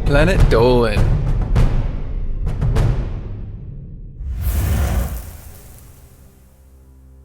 Planet Dolan.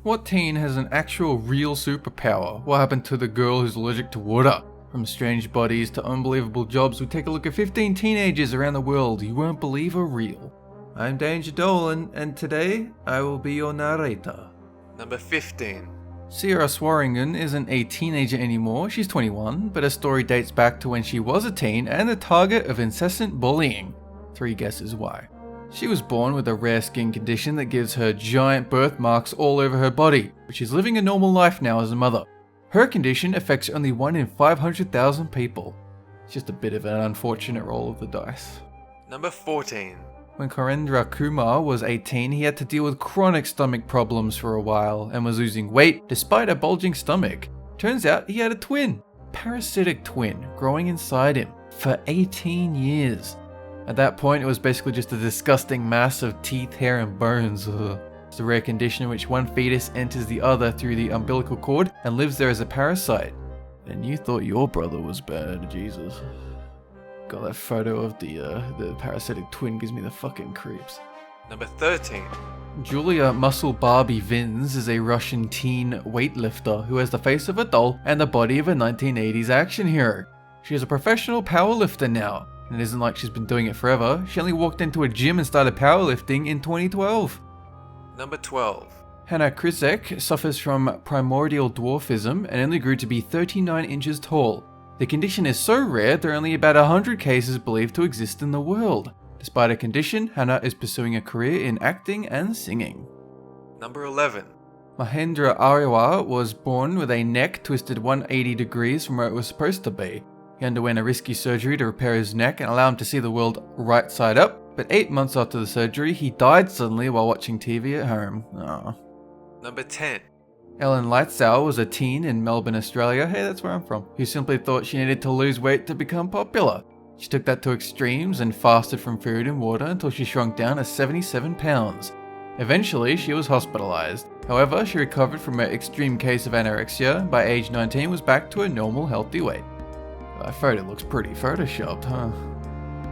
What teen has an actual real superpower? What happened to the girl who's allergic to water? From strange bodies to unbelievable jobs, we take a look at 15 teenagers around the world you won't believe are real. I'm Danger Dolan, and today I will be your narrator. Number 15. Sierra Swaringen isn't a teenager anymore, she's 21, but her story dates back to when she was a teen and the target of incessant bullying. 3 guesses why. She was born with a rare skin condition that gives her giant birthmarks all over her body, but she's living a normal life now as a mother. Her condition affects only 1 in 500,000 people. It's just a bit of an unfortunate roll of the dice. Number 14. When Karendra Kumar was 18, he had to deal with chronic stomach problems for a while and was losing weight despite a bulging stomach. Turns out he had a twin, parasitic twin, growing inside him for 18 years. At that point, it was basically just a disgusting mass of teeth, hair, and bones. It's a rare condition in which one fetus enters the other through the umbilical cord and lives there as a parasite. And you thought your brother was bad, Jesus. God, that photo of the parasitic twin gives me the fucking creeps. Number 13. Julia Muscle Barbie Vins is a Russian teen weightlifter who has the face of a doll and the body of a 1980s action hero. She is a professional powerlifter now, and it isn't like she's been doing it forever. She only walked into a gym and started powerlifting in 2012. Number 12. Hannah Krizek suffers from primordial dwarfism and only grew to be 39 inches tall. The condition is so rare there are only about 100 cases believed to exist in the world. Despite her condition, Hannah is pursuing a career in acting and singing. Number 11. Mahendra Ariwa was born with a neck twisted 180 degrees from where it was supposed to be. He underwent a risky surgery to repair his neck and allow him to see the world right side up, but 8 months after the surgery, he died suddenly while watching TV at home. Aww. Number 10. Ellen Lightsau was a teen in Melbourne, Australia, hey, that's where I'm from, who simply thought she needed to lose weight to become popular. She took that to extremes and fasted from food and water until she shrunk down to 77 pounds. Eventually, she was hospitalized. However, she recovered from her extreme case of anorexia and by age 19 was back to a normal, healthy weight. That photo looks pretty photoshopped, huh?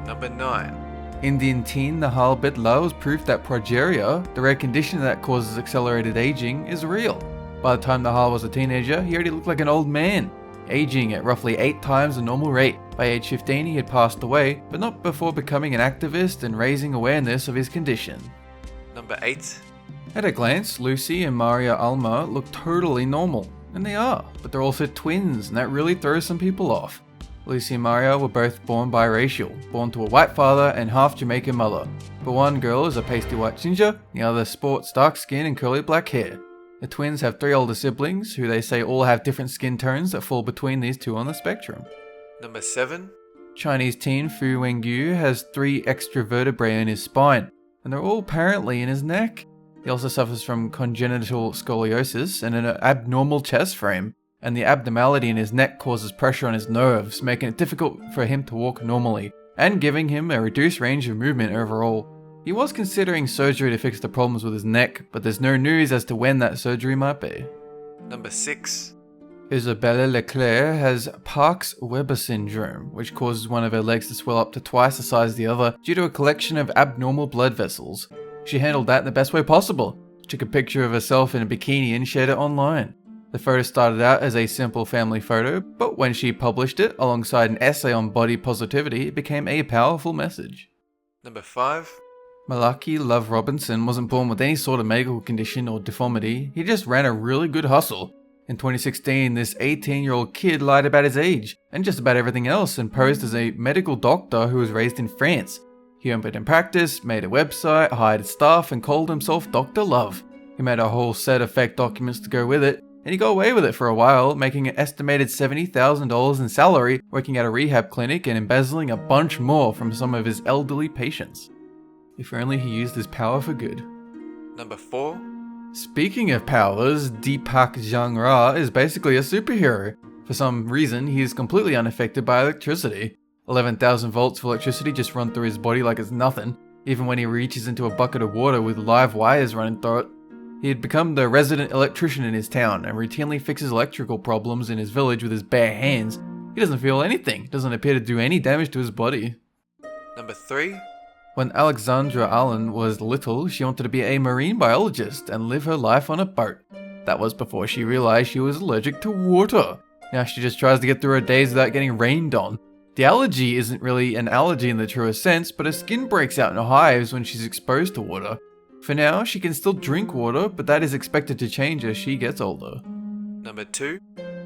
Number 9. Indian teen Nahal Bidla was proof that progeria, the rare condition that causes accelerated aging, is real. By the time Nahal was a teenager, he already looked like an old man, aging at roughly 8 times the normal rate. By age 15, he had passed away, but not before becoming an activist and raising awareness of his condition. Number 8. At a glance, Lucy and Maria Alma look totally normal, and they are, but they're also twins, and that really throws some people off. Lucy and Maria were both born biracial, born to a white father and half Jamaican mother, but one girl is a pasty white ginger, the other sports dark skin and curly black hair. The twins have 3 older siblings, who they say all have different skin tones that fall between these two on the spectrum. Number 7. Chinese teen Fu Wengyu has 3 extra vertebrae in his spine, and they're all apparently in his neck. He also suffers from congenital scoliosis and an abnormal chest frame, and the abnormality in his neck causes pressure on his nerves, making it difficult for him to walk normally, and giving him a reduced range of movement overall. He was considering surgery to fix the problems with his neck, but there's no news as to when that surgery might be. Number 6. Isabella Leclerc has Parkes-Weber syndrome, which causes one of her legs to swell up to twice the size of the other due to a collection of abnormal blood vessels. She handled that in the best way possible. She took a picture of herself in a bikini and shared it online. The photo started out as a simple family photo, but when she published it alongside an essay on body positivity, it became a powerful message. Number 5. Malaki Love Robinson wasn't born with any sort of medical condition or deformity, he just ran a really good hustle. In 2016, this 18-year-old kid lied about his age, and just about everything else, and posed as a medical doctor who was raised in France. He opened in practice, made a website, hired staff, and called himself Dr. Love. He made a whole set of fake documents to go with it, and he got away with it for a while, making an estimated $70,000 in salary, working at a rehab clinic and embezzling a bunch more from some of his elderly patients. If only he used his power for good. Number 4. Speaking of powers, Deepak Jangra is basically a superhero. For some reason, he is completely unaffected by electricity. 11,000 volts of electricity just run through his body like it's nothing, even when he reaches into a bucket of water with live wires running through it. He had become the resident electrician in his town and routinely fixes electrical problems in his village with his bare hands. He doesn't feel anything, doesn't appear to do any damage to his body. Number 3. When Alexandra Allen was little, she wanted to be a marine biologist and live her life on a boat. That was before she realized she was allergic to water. Now she just tries to get through her days without getting rained on. The allergy isn't really an allergy in the truest sense, but her skin breaks out in hives when she's exposed to water. For now, she can still drink water, but that is expected to change as she gets older. Number 2.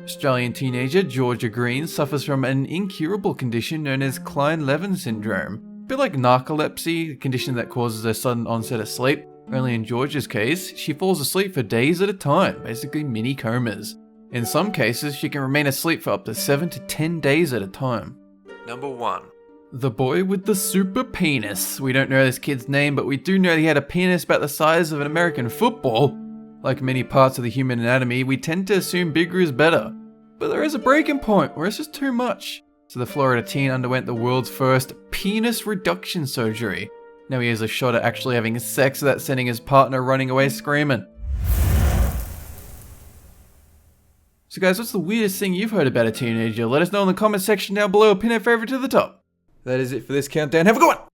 Australian teenager Georgia Green suffers from an incurable condition known as Klein-Levin syndrome. A bit like narcolepsy, a condition that causes a sudden onset of sleep. Only in Georgia's case, she falls asleep for days at a time, basically mini comas. In some cases, she can remain asleep for up to 7 to 10 days at a time. Number 1. The boy with the super penis. We don't know this kid's name, but we do know he had a penis about the size of an American football. Like many parts of the human anatomy, we tend to assume bigger is better. But there is a breaking point where it's just too much. So the Florida teen underwent the world's first penis reduction surgery. Now he has a shot at actually having sex without sending his partner running away screaming. So guys, what's the weirdest thing you've heard about a teenager? Let us know in the comment section down below or pin a favorite to the top. That is it for this countdown. Have a good one!